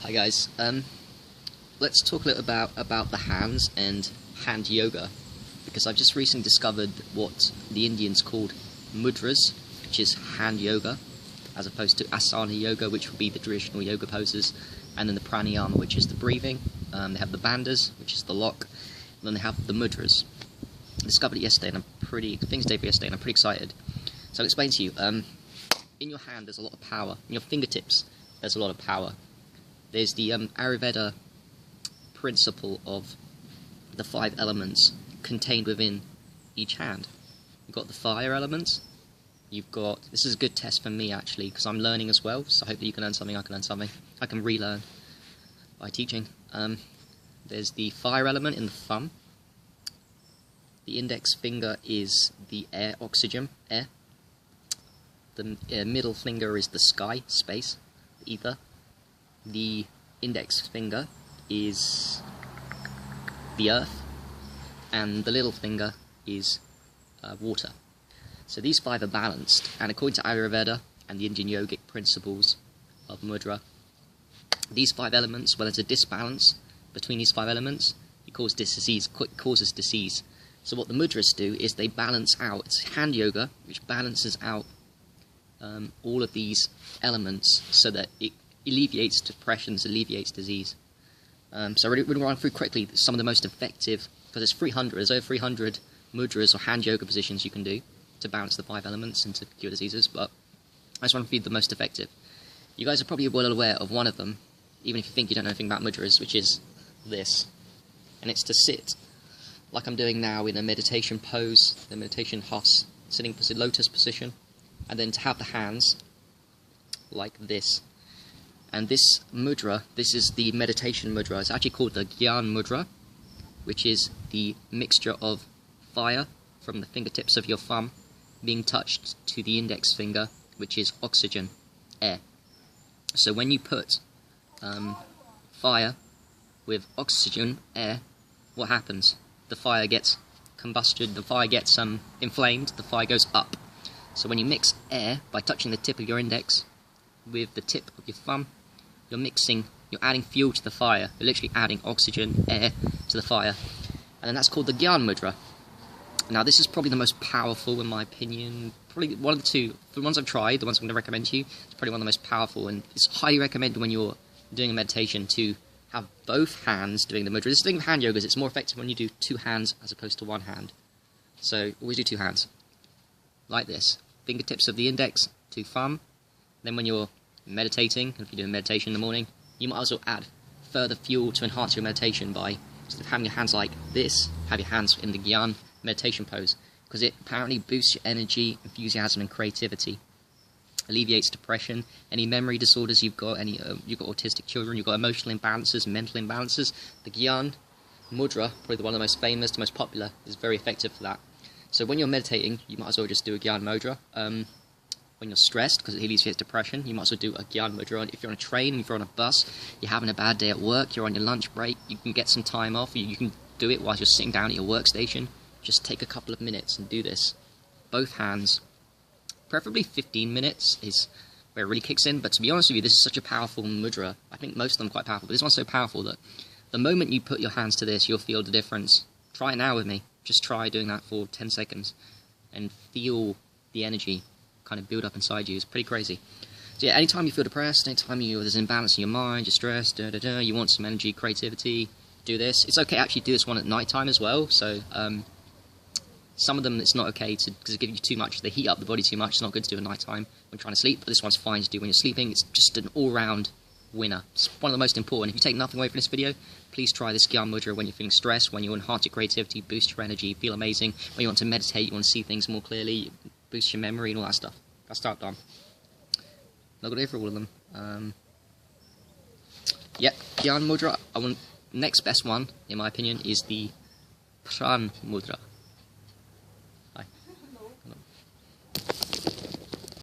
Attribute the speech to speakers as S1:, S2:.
S1: Hi guys, let's talk a little about the hands and hand yoga, because I've just recently discovered what the Indians called Mudras, which is hand yoga, as opposed to asana yoga, which would be the traditional yoga poses, and then the pranayama, which is the breathing. They have the bandhas, which is the lock, and then they have the mudras. I discovered it yesterday, and I'm pretty excited. So I'll explain to you. In your hand, there's a lot of power. In your fingertips, there's a lot of power. There's the Ayurveda principle of the 5 elements contained within each hand. You've got the fire element. You've got, this is a good test for me actually, because I'm learning as well, so hopefully you can learn something, I can learn something. I can relearn by teaching. There's the fire element in the thumb. The index finger is the air, oxygen, air. The middle finger is the sky, space, ether. The index finger is the earth, and the little finger is water. So these 5 are balanced, and according to Ayurveda and the Indian yogic principles of Mudra, these 5 elements, when there's a disbalance between these 5 elements, it causes disease. So what the Mudras do is they balance out. It's hand yoga, which balances out all of these elements so that it alleviates depressions, alleviates disease. So we're going to run through quickly some of the most effective, because there's over 300 mudras or hand yoga positions you can do to balance the 5 elements and to cure diseases, but I just want to be the most effective. You guys are probably well aware of one of them, even if you think you don't know anything about mudras, which is this. And it's to sit, like I'm doing now, in a meditation pose, the meditation sitting lotus position, and then to have the hands like this. And this mudra, this is the meditation mudra. It's actually called the Gyan Mudra, which is the mixture of fire from the fingertips of your thumb being touched to the index finger, which is oxygen, air. So when you put fire with oxygen, air, what happens? The fire gets combusted, the fire gets inflamed, the fire goes up. So when you mix air by touching the tip of your index with the tip of your thumb, you're adding fuel to the fire. You're literally adding oxygen, air to the fire. And then that's called the Gyan Mudra. Now this is probably the most powerful in my opinion. Probably one of the 2, the ones I've tried, the ones I'm going to recommend to you, it's probably one of the most powerful, and it's highly recommended when you're doing a meditation to have both hands doing the mudra. This thing with hand yoga is it's more effective when you do 2 hands as opposed to 1 hand. So always do 2 hands. Like this. Fingertips of the index to thumb. Then when you're meditating, if you're doing meditation in the morning, you might also add further fuel to enhance your meditation by, instead of having your hands like this, have your hands in the Gyan meditation pose, because it apparently boosts your energy, enthusiasm and creativity, alleviates depression, any memory disorders you've got, you've got autistic children, you've got emotional imbalances, mental imbalances. The Gyan Mudra, probably one of the most famous, the most popular, is very effective for that. So when you're meditating, you might as well just do a Gyan Mudra. When you're stressed, because it alleviates depression, you might as well do a Gyan Mudra. If you're on a train, if you're on a bus, you're having a bad day at work, you're on your lunch break, you can get some time off, you can do it whilst you're sitting down at your workstation. Just take a couple of minutes and do this. Both hands. Preferably 15 minutes is where it really kicks in, but to be honest with you, this is such a powerful mudra. I think most of them are quite powerful, but this one's so powerful that the moment you put your hands to this, you'll feel the difference. Try it now with me. Just try doing that for 10 seconds and feel the energy kind of build up inside you. It's pretty crazy. So yeah, anytime you feel depressed, anytime there's an imbalance in your mind, you're stressed, you want some energy, creativity, do this. It's okay to actually do this one at night time as well. So some of them it's not okay because it gives you too much. They heat up the body too much. It's not good to do at night time when trying to sleep. But this one's fine to do when you're sleeping. It's just an all-round winner. It's one of the most important. If you take nothing away from this video, please try this Gyan Mudra when you're feeling stressed, when you enhance your creativity, boost your energy, feel amazing. When you want to meditate, you want to see things more clearly, boost your memory and all that stuff. That's start done. Not gonna go for all of them. Yep, Gyan Mudra. Next best one, in my opinion, is the Pran Mudra.